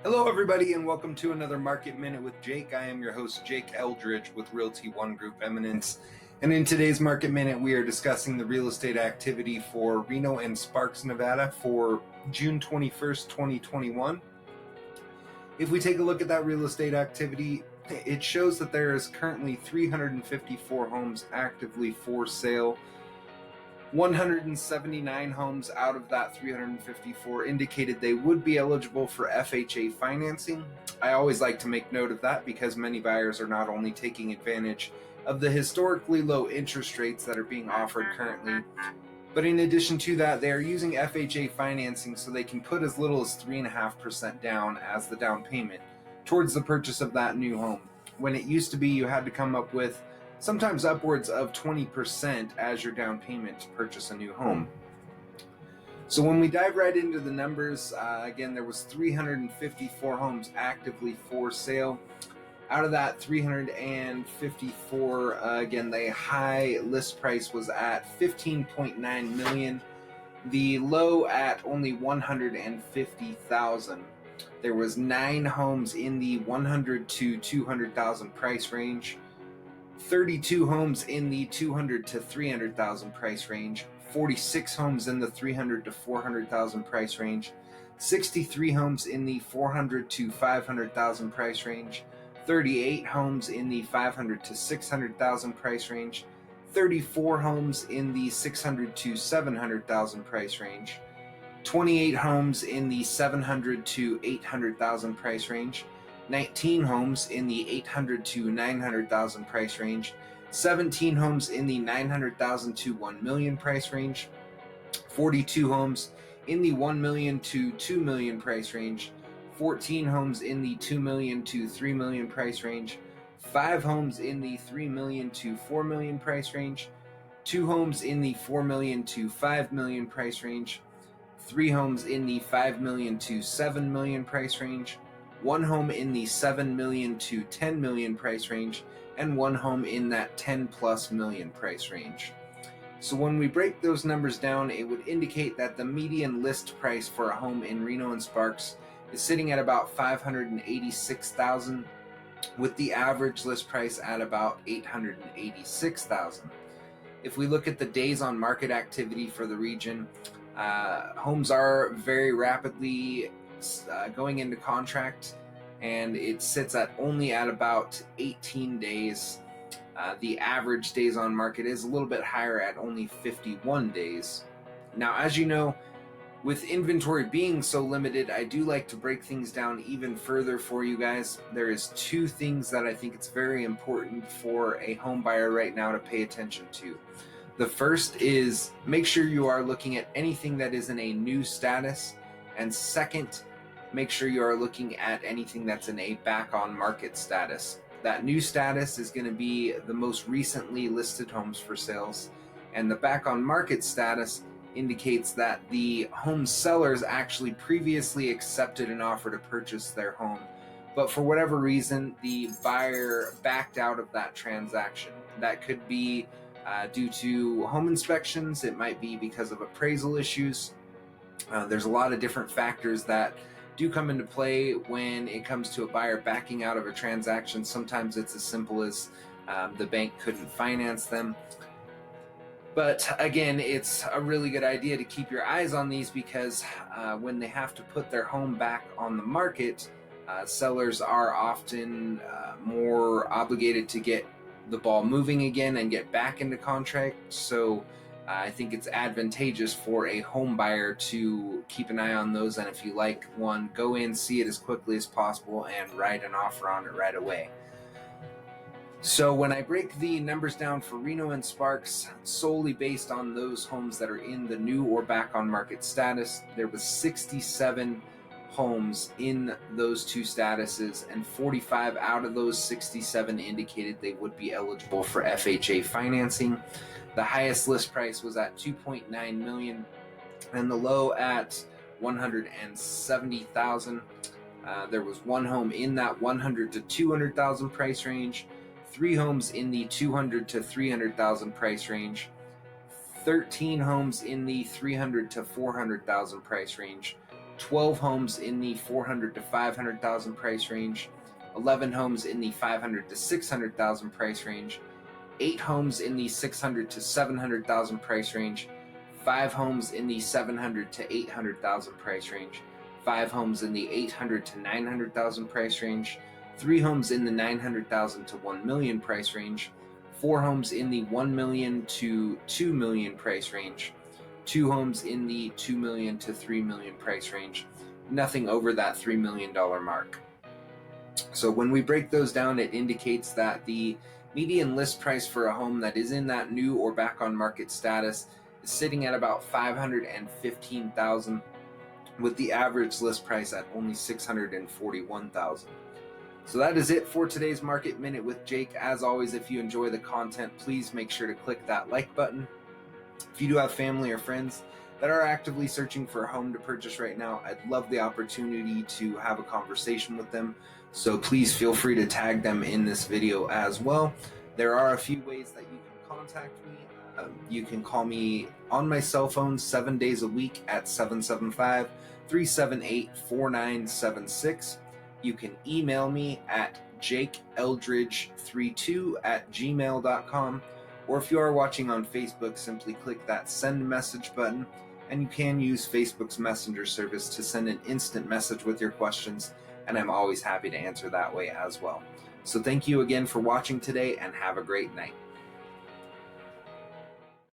Hello, everybody, and welcome to another Market Minute with Jake. I am your host, Jake Eldridge with Realty One Group Eminence. And in today's Market Minute, we are discussing the real estate activity for Reno and Sparks, Nevada for June 21st, 2021. If we take a look at that real estate activity, it shows that there is currently 354 homes actively for sale. 179 homes out of that 354 indicated they would be eligible for FHA financing. I always like to make note of that because many buyers are not only taking advantage of the historically low interest rates that are being offered currently, but in addition to that, they are using FHA financing so they can put as little as 3.5% down as the down payment towards the purchase of that new home. When it used to be you had to come up with sometimes upwards of 20% as your down payment to purchase a new home. So when we dive right into the numbers, again, there was 354 homes actively for sale. Out of that 354, again, the high list price was at $15.9 million, the low at only $150,000. There was 9 homes in the $100,000 to $200,000 price range, 32 homes in the $200,000 to $300,000 price range, 46 homes in the $300,000 to $400,000 price range, 63 homes in the $400,000 to $500,000 price range, 38 homes in the $500,000 to $600,000 price range, 34 homes in the $600,000 to $700,000 price range, 28 homes in the $700,000 to $800,000 price range, 19 homes in the $800,000 to $900,000 price range, 17 homes in the $900,000 to $1 million price range, 42 homes in the $1 million to $2 million price range, 14 homes in the $2 million to $3 million price range, 5 homes in the $3 million to $4 million price range, 2 homes in the $4 million to $5 million price range, 3 homes in the $5 million to $7 million price range, 1 home in the $7 million to $10 million price range, and 1 home in that $10+ million price range. So when we break those numbers down, it would indicate that the median list price for a home in Reno and Sparks is sitting at about $586,000, with the average list price at about $886,000. If we look at the days on market activity for the region, homes are very rapidly going into contract, and it sits at only at about 18 days. The average days on market is a little bit higher at only 51 days. Now, as you know, with inventory being so limited, I do like to break things down even further for you guys. There is 2 things that I think it's very important for a home buyer right now to pay attention to. The first is make sure you are looking at anything that is in a new status, and second, make sure you are looking at anything that's in a back on market status. That new status is going to be the most recently listed homes for sales, and the back on market status indicates that the home sellers actually previously accepted an offer to purchase their home, but for whatever reason, the buyer backed out of that transaction. That could be due to home inspections. It might be because of appraisal issues. There's a lot of different factors that do come into play when it comes to a buyer backing out of a transaction. Sometimes it's as simple as the bank couldn't finance them. But again, it's a really good idea to keep your eyes on these because when they have to put their home back on the market, sellers are often more obligated to get the ball moving again and get back into contract. So I think it's advantageous for a home buyer to keep an eye on those, and if you like one, go in, see it as quickly as possible, and write an offer on it right away. So when I break the numbers down for Reno and Sparks, solely based on those homes that are in the new or back on market status, there was 67 homes in those 2 statuses, and 45 out of those 67 indicated they would be eligible for FHA financing. The highest list price was at $2.9 million, and the low at $170,000. There was 1 home in that $100,000 to $200,000 price range, 3 homes in the $200,000 to $300,000 price range, 13 homes in the $300,000 to $400,000 price range, 12 homes in the 400 to 500,000 price range, 11 homes in the 500 to 600,000 price range, 8 homes in the 600 to 700,000 price range, 5 homes in the 700 to 800,000 price range, 5 homes in the 800 to 900,000 price range, 3 homes in the 900,000 to 1 million price range, 4 homes in the 1 million to 2 million price range, 2 homes in the 2 million to 3 million price range, nothing over that $3 million mark. So when we break those down, it indicates that the median list price for a home that is in that new or back on market status is sitting at about $515,000, with the average list price at only $641,000. So that is it for today's Market Minute with Jake. As always, if you enjoy the content, please make sure to click that like button. If you do have family or friends that are actively searching for a home to purchase right now, I'd love the opportunity to have a conversation with them. So please feel free to tag them in this video as well. There are a few ways that you can contact me. You can call me on my cell phone 7 days a week at 775-378-4976. You can email me at jakeeldridge32@gmail.com. Or if you are watching on Facebook, simply click that send message button, and you can use Facebook's messenger service to send an instant message with your questions, and I'm always happy to answer that way as well. So thank you again for watching today, and have a great night.